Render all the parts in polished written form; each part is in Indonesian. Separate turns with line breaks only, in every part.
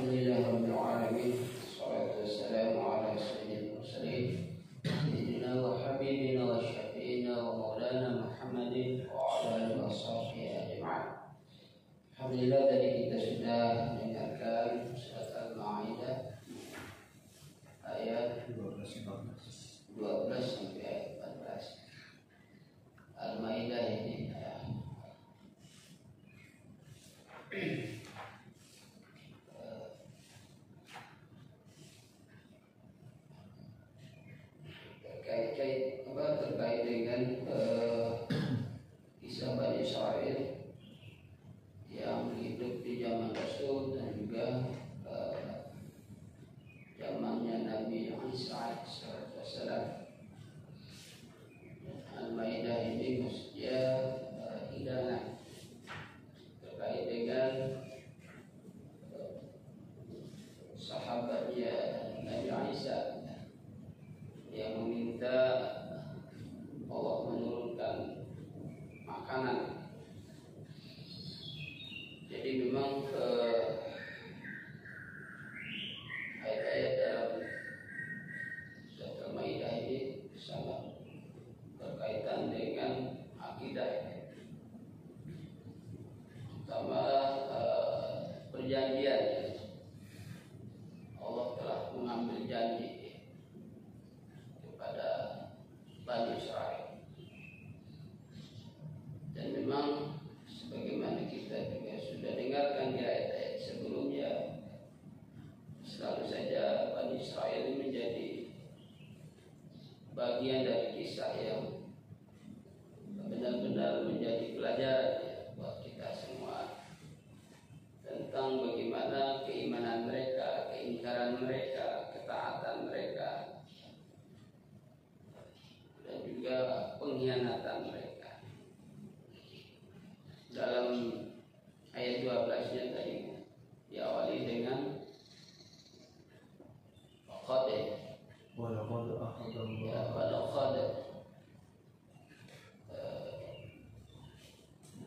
Alhamdulillahirabbil alamin. Wassalatu wassalamu ala sayyidil mursalin sayyidina wa habibina wa syafi'ina wa maulana Muhammadin wa ala alihi washabbihi ajma'in. Alhamdulillah, tadi kita sudah mendengarkan surat Al-Maidah ayat 12 sampai ayat 14. Al-Maidah ini terkait dengan kisah Bani Israil yang hidup di zaman Rasul dan juga zamannya Nabi Isa alaihissalam. Al-Maidah ini maksudnya hidangan terkait dengan sahabatnya Nabi Isa yang meminta Allah menurunkan makanan. Jadi memang ayat-ayat dalam surat Al-Maidah ini sangat berkaitan dengan akidah, terutama perjanjian. Allah telah mengambil janji kepada Bani Israil, dan memang sebagaimana kita juga sudah dengarkan di ayat-ayat sebelumnya, selalu saja Bani Israil menjadi bagian dari kisah yang benar-benar menjadi pelajaran buat kita semua tentang bagaimana keimanan mereka, keingkaran mereka, ketaatan mereka, dan juga pengkhianatan mereka. Dalam ayat 12-nya tadi diawali dengan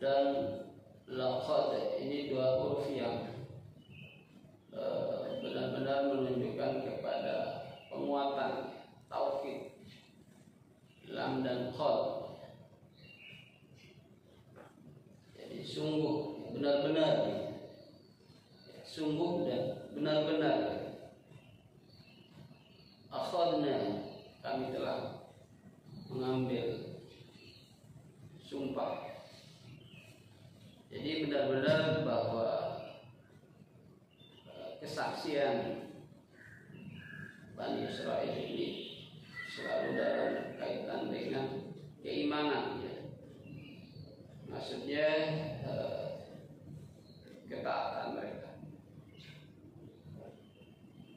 dan laqad, ini dua huruf yang benar-benar menunjukkan kepada penguatan taukid, lam dan qad. Jadi sungguh, benar-benar, sungguh dan benar-benar. Akhadna, kami telah mengambil sumpah. Jadi benar-benar bahwa kesaksian Bani Israil ini selalu dalam kaitan dengan keimanan, ya. Maksudnya ketaatan mereka.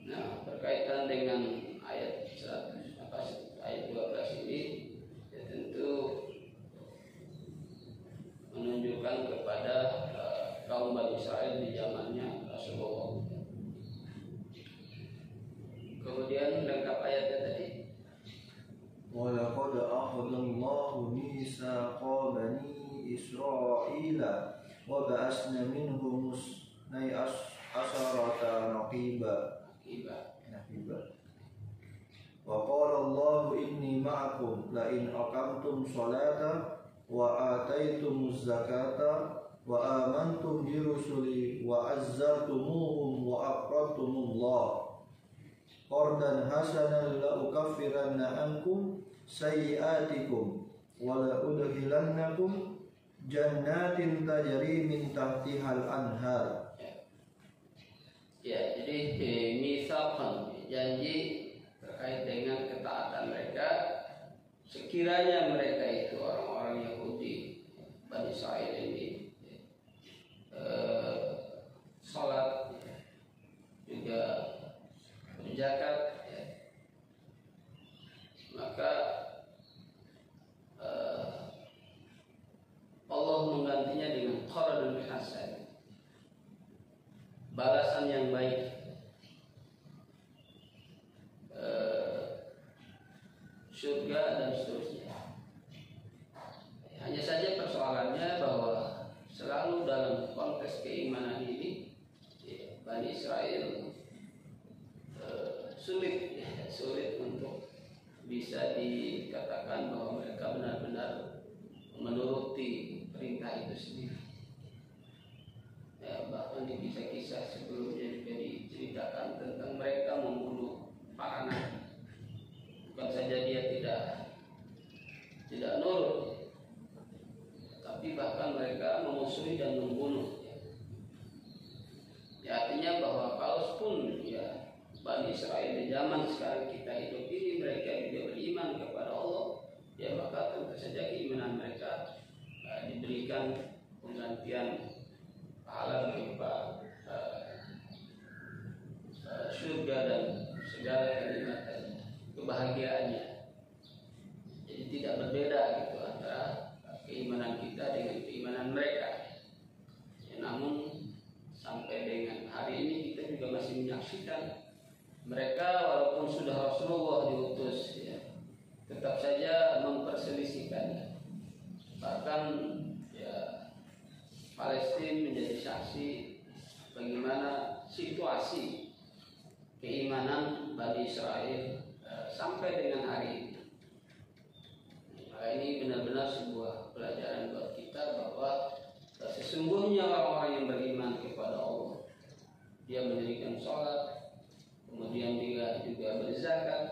Nah, berkaitan dengan ayat 12 ini, ya, tentu menunjukkan kepada kaum Bani Israil di zamannya Rasulullah. Kemudian lengkap ayatnya tadi.
وَلَقَدْ أَخَذَ اللَّهُ مِيثَاقَ بَنِي إِسْرَائِيلَ وَبَعَثْنَا مِنْهُمُ اثْنَيْ عَشَرَةَ نَقِيبًا وَقَالَ اللَّهُ إِنِّي مَعَكُمْ لَئِنْ أَقَمْتُمُ الصَّلَاةَ وَآتَيْتُمُ الزَّكَاةَ وَآمَنْتُمْ بِرُسُلِي وَعَزَّرْتُمُوهُمْ وَأَقْرَضْتُمُ اللَّهَ قَرْضًا حَسَنًا لَأُكَفِّرَنَّ عَنْكُمْ سَيِّئَاتِكُمْ وَلَأُدْخِلَنَّكُمْ جَنَّاتٍ تَجْرِي مِنْ تَحْتِهَا الْأَنْهَارُ.
Ya, jadi mitsaqan, janji terkait dengan ketaatan mereka sekiranya mereka itu orang-orang Yahudi, Bani Israil ini, salat, juga berzakat, ya, maka Allah menggantinya dengan qardun hasan, balasan yang baik, surga dan seterusnya. Hanya saja persoalannya bahwa selalu dalam konteks keimanan ini, Bani Israil sulit untuk bisa dikatakan bahwa mereka benar-benar menuruti perintah itu sendiri. Ya, bahkan di kisah-kisah sebelumnya juga diceritakan tentang mereka membunuh para nabi. Bukan saja dia tidak nurut, tapi bahkan mereka memusuhi dan membunuh. Ya, artinya bahwa kalaupun ya Bani Israel di zaman sekarang kita hidup ini mereka juga beriman kepada Allah, ya maka tentu saja keimanan mereka diberikan penggantian pahala berupa surga dan segala kenikmatan kebahagiaannya. Jadi tidak berbeda gitu antara keimanan kita dengan keimanan mereka. Ya, namun sampai dengan hari ini kita juga masih menyaksikan mereka walaupun sudah Rasulullah diutus, ya, tetap saja memperselisihkannya. Bahkan ya Palestina menjadi saksi bagaimana situasi keimanan Bani Israel sampai dengan hari ini. Maka ini benar-benar sebuah pelajaran buat kita bahwa sesungguhnya orang-orang yang beriman kepada Allah, dia mendirikan sholat, kemudian dia juga berzakat,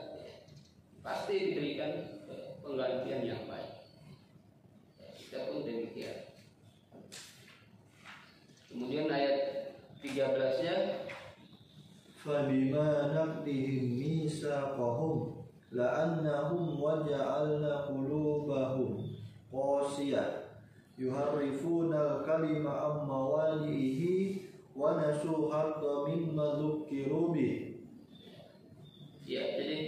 pasti diberikan penggantian yang baik. Kita pun demikian. Kemudian ayat 13-nya,
فَبِمَا نَقْضِهِمْ مِيثَاقَهُمْ لَأَنَّهُمْ وَجَعَلْنَا قُلُوبَهُمْ قَاسِيَةً يُحَرِّفُونَ الْكَلِمَ عَن مَّوَاضِعِهِ وَنَسُوا حَظًّا مِمَّا ذُكِّرُوا بِهِ.
Ya, jadi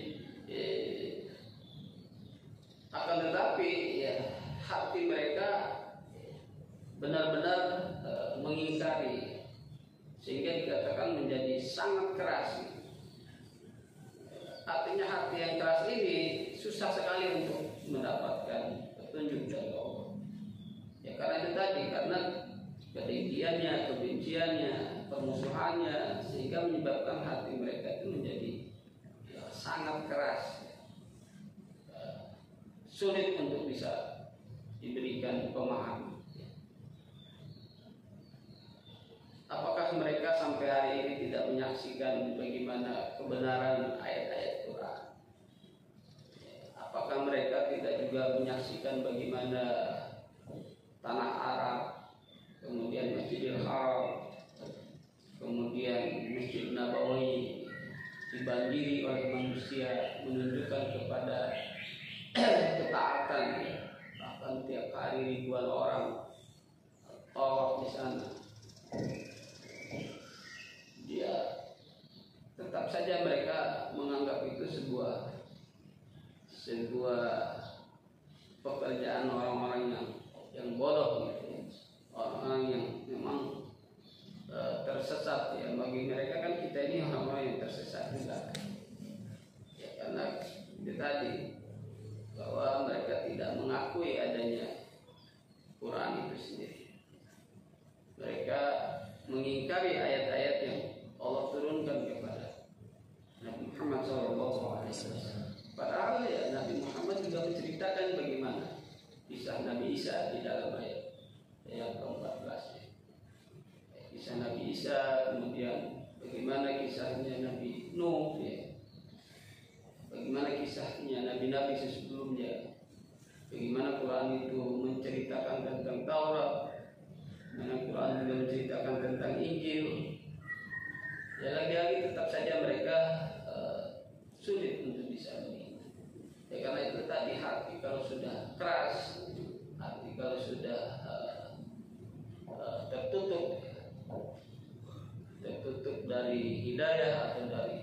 akan tetapi ya hati mereka benar-benar mengingkari, sehingga dikatakan menjadi sangat keras. Artinya hati yang keras ini susah sekali untuk mendapatkan petunjuk dari Allah. Ya karena itu tadi, karena kedengkiannya, kebenciannya, permusuhannya, sehingga menyebabkan hati mereka itu menjadi sangat keras, sulit untuk bisa diberikan pemahaman. Apakah mereka sampai hari ini tidak menyaksikan bagaimana kebenaran ayat-ayat Quran? Apakah mereka tidak juga menyaksikan bagaimana tanah Arab, kemudian Masjidil Haram, kemudian Masjid Nabawi dibanjiri oleh manusia, menunjukkan kepada ketaatan, bahkan tiap hari ribuan orang tawaf di sana. Dia tetap saja mereka menganggap itu sebuah pekerjaan orang-orang yang bodoh, gitu. Orang-orang yang memang tersesat, ya. Bagi mereka kan kita ini orang-orang yang tersesat juga, ya, karena itu tadi bahwa mereka tidak mengakui adanya Quran itu sendiri. Mereka mengingkari ayat-ayat yang Allah turunkan kepada Nabi Muhammad SAW. Padahal ya Nabi Muhammad juga menceritakan bagaimana kisah Nabi Isa di dalam ayat yang ke-14. Kisah Nabi Isa, kemudian bagaimana kisahnya Nabi Nuh, ya. Bagaimana kisahnya nabi-nabi sebelumnya. Bagaimana Quran itu menceritakan tentang Taurat, bagaimana Quran juga menceritakan tentang Injil. Ya lagi-lagi tetap saja mereka sulit untuk bisa beriman. Ya karena itu tadi, hati kalau sudah keras, hati kalau sudah tertutup dari hidayah atau dari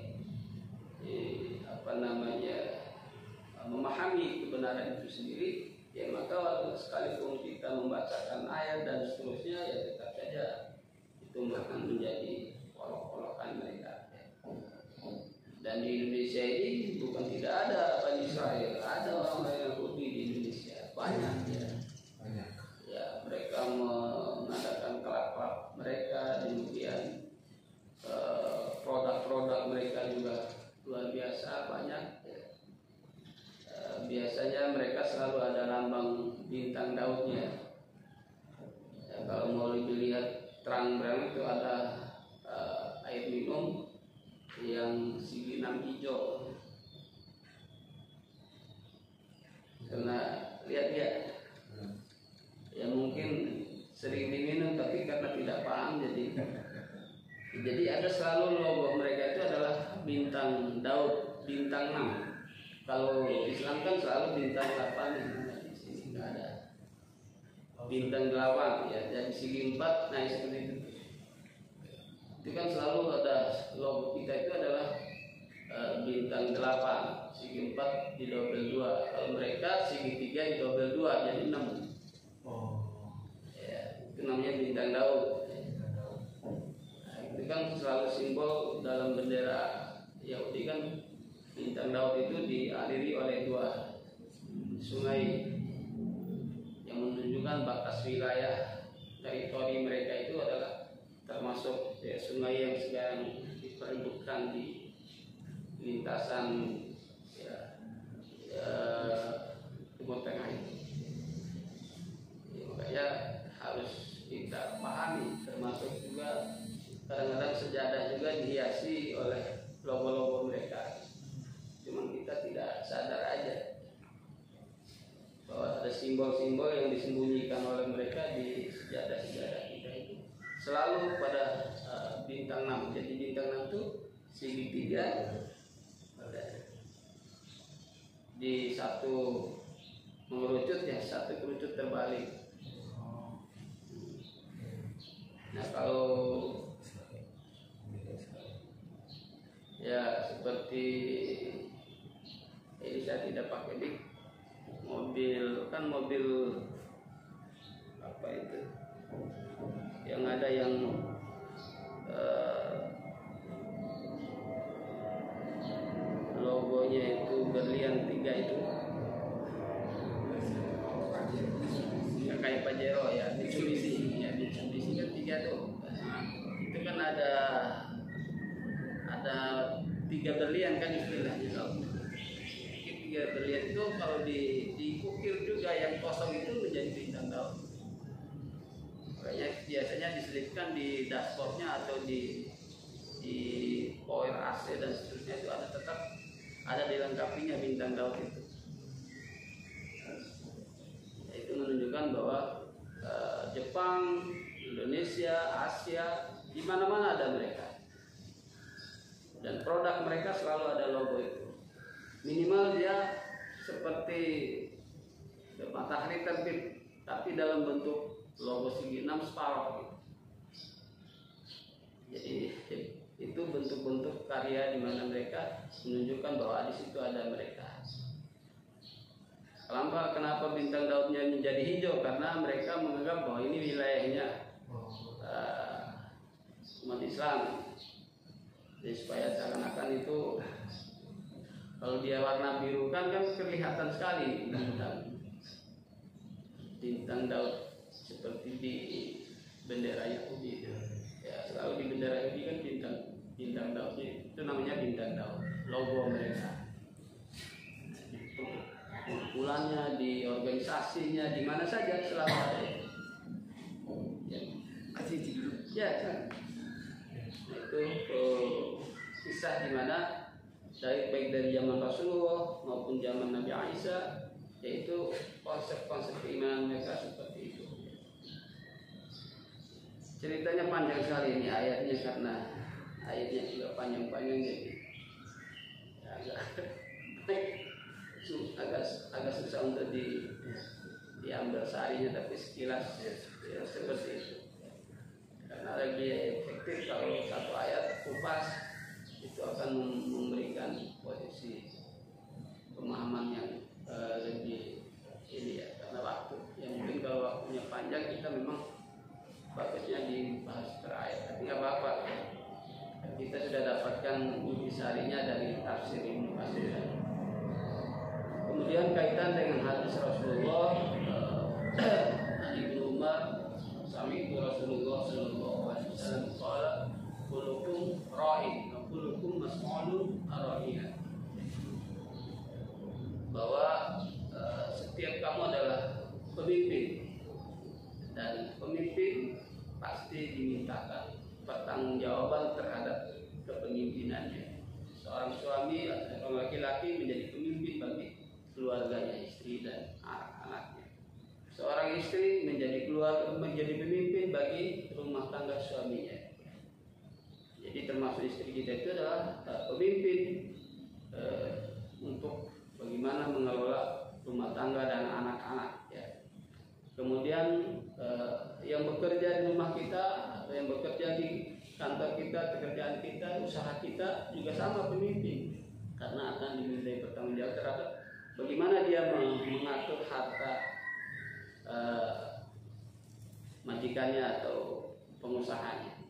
memahami kebenaran itu sendiri, ya maka sekalipun kita membacakan ayat dan seterusnya, ya tetap saja itu akan menjadi olok-olokan mereka. Dan di Indonesia ini bukan tidak ada Bani Israel, ada orang-orang Yahudi di Indonesia, banyak ya. Ya mereka mengadakan kelapa mereka, kemudian produk-produk mereka juga luar biasa banyak. berang-berang itu ada air minum yang sigi 6 hijau. Karena lihat ya mungkin sering diminum tapi karena tidak paham jadi ada selalu logo mereka itu adalah bintang Daud, bintang 6. Kalau Islam kan selalu bintang 8, di sini nggak ada bintang 8 ya, jadi segi 4 naik seperti itu. Itu kan selalu ada logo kita itu adalah bintang 8, segi 4 didobel 2. Kalau mereka segi 3 didobel 2 jadi 6. Ya, itu namanya bintang Daud. Nah, itu kan selalu simbol dalam bendera Yahudi kan bintang Daud itu dialiri oleh 2 sungai yang menunjukkan batas wilayah teritori mereka itu adalah termasuk ya, sungai yang sedang diperebutkan di lintasan Timur Tengah itu. Ya, makanya harus kita pahami, termasuk juga kadang-kadang sejadah juga dihiasi oleh logo-logo mereka. Cuma kita tidak sadar aja bahwa ada simbol-simbol yang disembunyikan oleh mereka di sejadah-sejadah kita itu. Selalu pada bintang 6. Jadi bintang 6 itu segitiga di satu mengerucut ya, satu kerucut terbalik. Nah kalau ya seperti ini saya tidak pakai di mobil kan, mobil apa itu yang ada yang logonya itu berlian 3 itu ya, kayak Pajero ya, Mitsubishi ya, Mitsubishi kan 3 tuh. Nah, itu kan ada 3 berlian kan istilahnya. Kalau 3 berlian itu kalau dikukir juga yang kosong itu menjadi bintang Daud. Makanya biasanya diselipkan di dashboardnya atau di power AC dan seterusnya, itu ada tetap ada dilengkapinya bintang Daud itu. Itu menunjukkan bahwa Jepang, Indonesia, Asia, di mana-mana ada mereka. Dan produk mereka selalu ada logo itu. Minimal dia seperti matahari terbit, tapi dalam bentuk logo segi 6 separuh gitu. Jadi itu bentuk-bentuk karya di mana mereka menunjukkan bahwa di situ ada mereka. Kenapa bintang Daudnya menjadi hijau? Karena mereka menganggap bahwa ini wilayahnya umat Islam. Jadi supaya seakan-akan itu kalau dia warna biru kan kelihatan sekali bintang Daud seperti di bendera Yahudi. Ya, selalu di bendera Yahudi kan bintang Daudnya itu namanya bintang Daud, logo mereka. Kumpulannya, di organisasinya, di mana saja selalu ada. Ya kan. Itu kisah di mana baik dari zaman Rasulullah maupun zaman Nabi Isa, yaitu konsep-konsep keimanan mereka seperti itu. Ceritanya panjang sekali ini ayatnya, karena ayatnya juga panjang-panjang, jadi agak susah untuk diambil sarinya, tapi sekilas ya, seperti itu. Karena lebih efektif kalau satu ayat kupas itu akan memberikan posisi pemahaman yang lebih ini ya, karena waktu yang mungkin kalau waktunya panjang kita memang bagusnya dibahas per ayat, tapi nggak apa-apa, kita sudah dapatkan intisarinya dari tafsir Ibnu Katsir. Kemudian kaitan dengan hadis Rasulullah Ibnu Umar, sami Rasulullah sallallahu alaihi wasallam qala kullukum ra'in wa kullukum mas'ulun an ra'iyah, bahwa setiap kamu adalah pemimpin dan pemimpin pasti diminta meletakkan pertanggungjawaban terhadap kepemimpinannya. Seorang suami atau seorang laki-laki menjadi pemimpin bagi keluarganya, istri dan anak-anaknya. Seorang istri menjadi pemimpin bagi rumah tangga suaminya. Jadi termasuk istri kita itu adalah pemimpin untuk bagaimana mengelola rumah tangga dan anak-anak. Ya. Kemudian yang bekerja di rumah kita atau yang bekerja di kantor kita, pekerjaan kita, usaha kita juga sama pemimpin, karena akan dimintai pertanggungjawab terhadap bagaimana dia mengatur harta majikannya atau pengusahanya.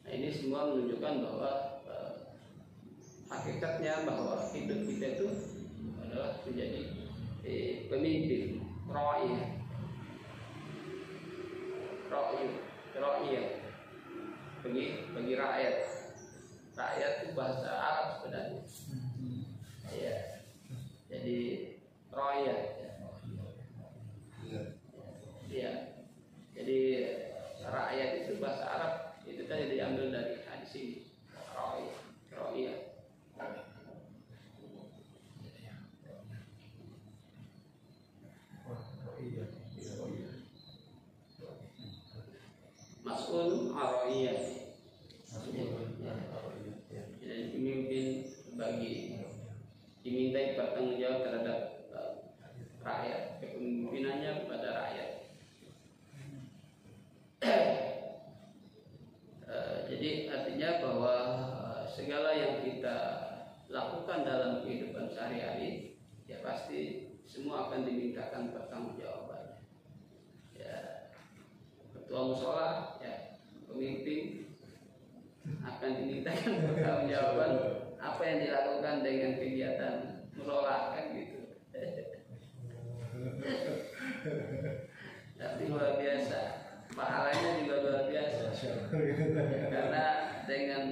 Nah, ini semua menunjukkan bahwa hakikatnya bahwa hidup kita itu adalah menjadi pemimpin, ra'i bagi rakyat. Rakyat itu bahasa Arab sebenarnya. Ya. Jadi rakyat. Ya. Jadi rakyat itu bahasa Arab itu tadi diambil dari hadis ini. Rakyat. Mas'ul ar-ra'iyah. Jadi pemimpin bagi dimintai pertanggungjawab terhadap rakyat, kepemimpinannya kepada rakyat. Jadi artinya bahwa segala yang kita lakukan dalam kehidupan sehari-hari ya pasti semua akan dimintakan pertanggungjawabannya. Ya, ketua mushola, ya, pemimpin akan dimintakan pertanggungjawaban apa yang dilakukan dengan kegiatan mushola, kan gitu. Tapi luar biasa, pahalanya juga luar biasa. Karena dengan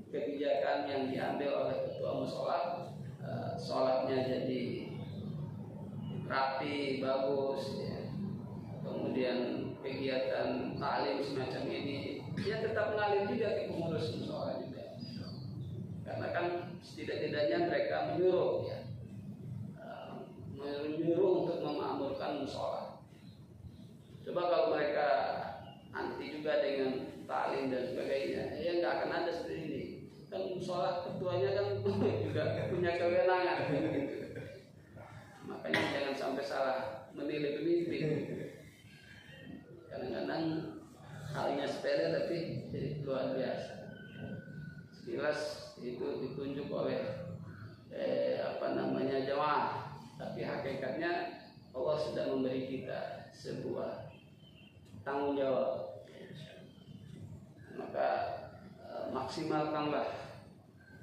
kebijakan yang diambil oleh ketua mushola, sholatnya jadi rapi, bagus, ya. Kemudian kegiatan ta'lim semacam ini, dia tetap mengalir juga ke pengurus mushola juga. Karena kan setidak-tidaknya mereka menyuruh, ya, menyuruh untuk memakmurkan mushola. Coba kalau mereka anti juga dengan ta'lim dan sebagainya, ya nggak akan ada seperti ini. Kan mushola ketuanya kan juga punya kewenangan, gitu. Makanya jangan sampai salah menilai pemimpin. Kadang-kadang halnya sepele tapi jadi luar biasa. Sekilas itu ditunjuk oleh jamaah, tapi hakikatnya Allah sudah memberi kita sebuah tanggung jawab. Maka maksimalkanlah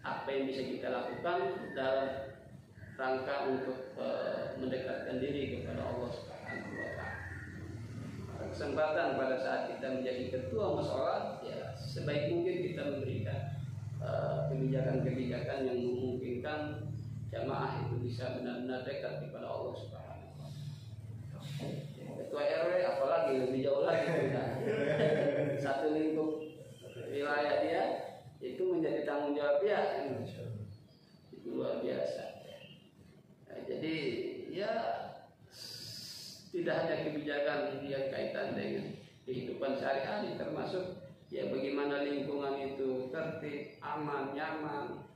apa yang bisa kita lakukan dalam rangka untuk mendekatkan diri kepada Allah Subhanahu wa taala. Kesempatan pada saat kita menjadi ketua mushola, ya sebaik mungkin kita memberikan kebijakan-kebijakan yang memungkinkan jamaah itu bisa benar-benar dekat kepada Allah Subhanahu wa taala. Ketua RW apalagi lebih jauh lagi, satu lingkup wilayah dia itu menjadi tanggung jawab dia, itu luar biasa. Nah, jadi ya tidak hanya kebijakan yang kaitan dengan kehidupan sehari-hari, termasuk ya bagaimana lingkungan itu tertib, aman, nyaman.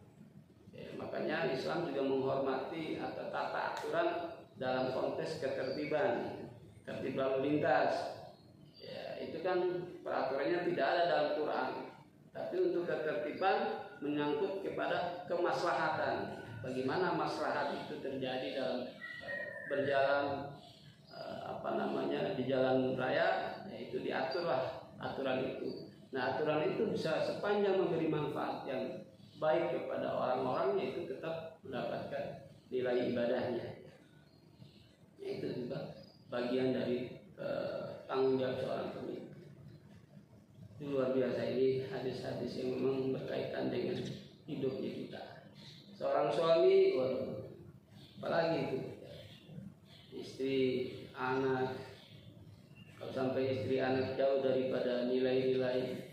Ya, makanya Islam juga menghormati atau tata aturan dalam konteks ketertiban, tertib lalu lintas. Ya, itu kan peraturannya tidak ada dalam Quran, tapi untuk ketertiban menyangkut kepada kemaslahatan. Bagaimana maslahat itu terjadi dalam berjalan di jalan raya, yaitu diaturlah aturan itu. Nah, aturan itu bisa sepanjang memberi manfaat yang baik kepada orang-orang, yaitu tetap mendapatkan nilai ibadahnya. Itu juga bagian dari tanggung jawab seorang pemimpin. Itu luar biasa, ini hadis-hadis yang memang berkaitan dengan hidupnya kita. Seorang suami, waduh, apalagi itu, istri, anak. Kalau sampai istri anak jauh daripada nilai-nilai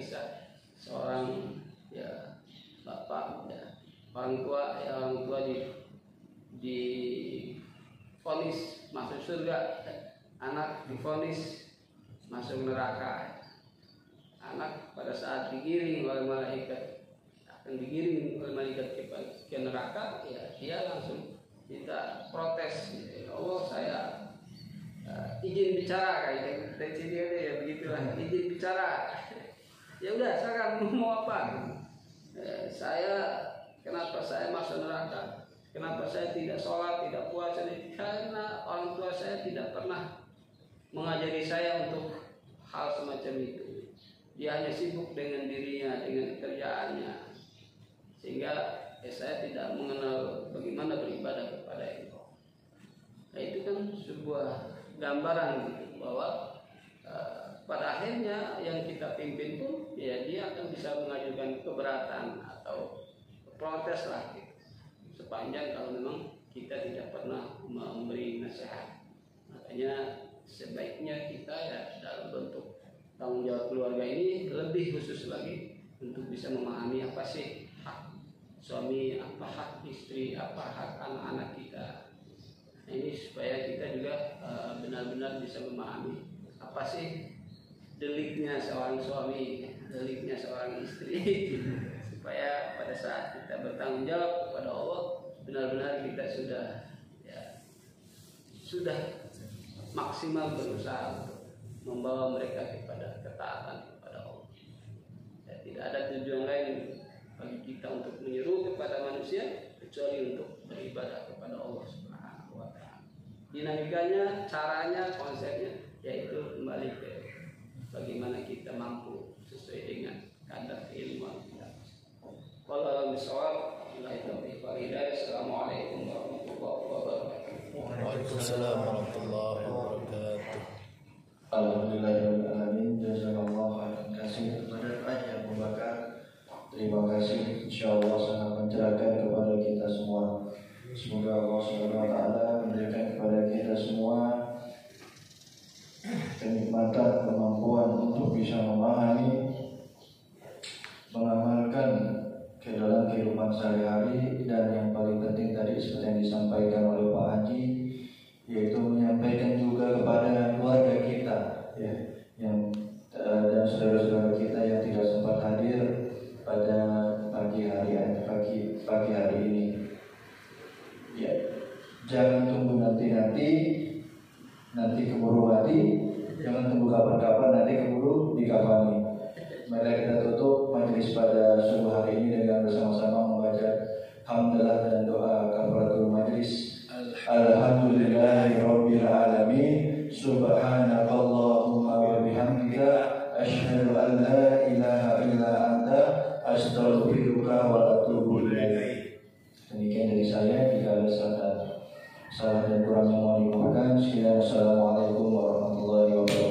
kisah seorang ya bapak ya orang tua di vonis masuk surga, anak divonis masuk neraka. Anak pada saat digiring oleh malaikat akan digiring oleh malaikat ke neraka, ya dia langsung minta protes, ya Allah saya izin bicara, kayak dia ya begitulah, izin bicara. Ya udah sekarang mau apa? Kenapa saya masuk neraka? Kenapa saya tidak sholat, tidak puasa? Karena orang tua saya tidak pernah mengajari saya untuk hal semacam itu. Dia hanya sibuk dengan dirinya, dengan kerjaannya, sehingga saya tidak mengenal bagaimana beribadah kepada Allah. Nah, itu kan sebuah gambaran gitu, bahwa pada akhirnya yang kita pimpin pun ya dia akan bisa mengajukan keberatan atau protes lah gitu. Sepanjang kalau memang kita tidak pernah memberi nasihat. Makanya sebaiknya kita ya dalam bentuk tanggung jawab keluarga ini lebih khusus lagi untuk bisa memahami apa sih hak suami, apa hak istri, apa hak anak-anak kita. Nah, ini supaya kita juga benar-benar bisa memahami apa sih deliknya seorang suami, deliknya seorang istri, supaya pada saat kita bertanggung jawab kepada Allah benar-benar kita sudah maksimal berusaha untuk membawa mereka kepada ketaatan kepada Allah. Ya, tidak ada tujuan lain bagi kita untuk menyeru kepada manusia kecuali untuk beribadah kepada Allah Subhanahu wa taala. Dinamikanya, caranya, konsepnya yaitu kembali ke bagaimana kita mampu sesuai dengan kadar keilmuan kita. Wallahu a'lam. Assalamualaikum warahmatullahi wabarakatuh.
Waalaikumsalam warahmatullahi wabarakatuh.
Alhamdulillahirrahmanirrahim. Jazakallahu khairan katsir kepada Haji Abu Bakar. Terima kasih, insyaallah sangat mencerahkan kepada kita semua. Semoga Allah Subhanahu wa taala memberikan kepada kita semua kenikmatan, kemampuan untuk bisa memahami, mengamalkan ke dalam kehidupan sehari-hari, dan yang paling penting tadi seperti yang disampaikan oleh Pak Haji, yaitu menyampaikan juga kepada keluarga kita ya, yang dan saudara-saudara kita yang tidak sempat hadir pada pagi hari ini. Ya, jangan tunggu nanti keburu mati, jangan tunggu kapan-kapan nanti keburu dikafani. Mari kita tutup majelis pada subuh hari ini dengan bersama-sama membaca hamdalah dan doa kafaratul majelis. Alhamdulillahirabbil alamin. Subhanakallahumma wa bihamdika asyhadu an la ilaha illa anta astaghfiruka wa atubu ilaik. Demikian dari saya, jika ada salah dan kurang yang mau dimaafkan. Assalamualaikum warahmatullahi wabarakatuh.